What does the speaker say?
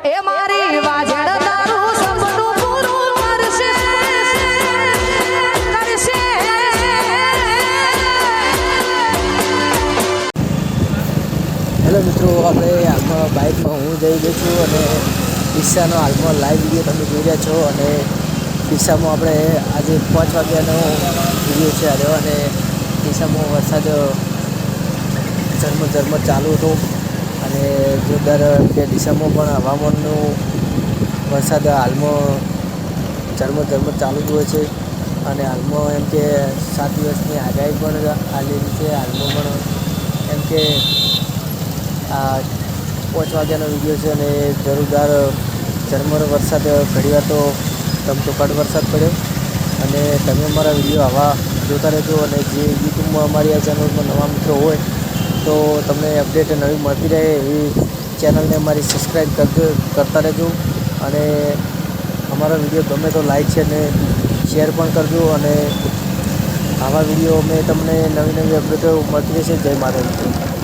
એ મારી વાજણ તારું સપનું પૂરું કરશે કરશે. હેલો મિત્રો, આપણે હાલમાં બાઇકમાં હું જઈ ગયો છું અને ડીસાનો હાલમાં લાઈવ વિડીયો તમે જોઈ રહ્યા છો. અને ડીસામાં આપણે આજે 5 વાગ્યાનો વિડીયો છે આવ્યો અને ડીસામાં વરસાદ ઝરમર ચાલુ હતો અને જોરદાર કે ડીસામાં પણ હવામાનનું વરસાદ હાલમાં ઝરમર ચાલુ જ હોય છે. અને હાલમાં એમ કે 7 દિવસની આગાહી પણ આવેલી છે. હાલમાં પણ એમ કે આ 5 વાગ્યાનો વિડીયો છે અને જોરદાર ઝરમર વરસાદ, ઘડીવાર તો ધમધોકાટ વરસાદ પડ્યો. અને તમે અમારા વિડીયો આવા જોતા રહેજો. અને જે યુટ્યુબમાં અમારી આ ચેનલમાં નવા મિત્રો હોય તો તમને અપડેટ નવી મળતી રહે એવી ચેનલને અમારી સબસ્ક્રાઈબ કરતા રહેજો. અને અમારા વિડીયો ગમે તો લાઈક છે અને શેર પણ કરજો. અને આવા વિડીયો અમે તમને નવી અપડેટો મળતી રહેશે. જય માતાજી.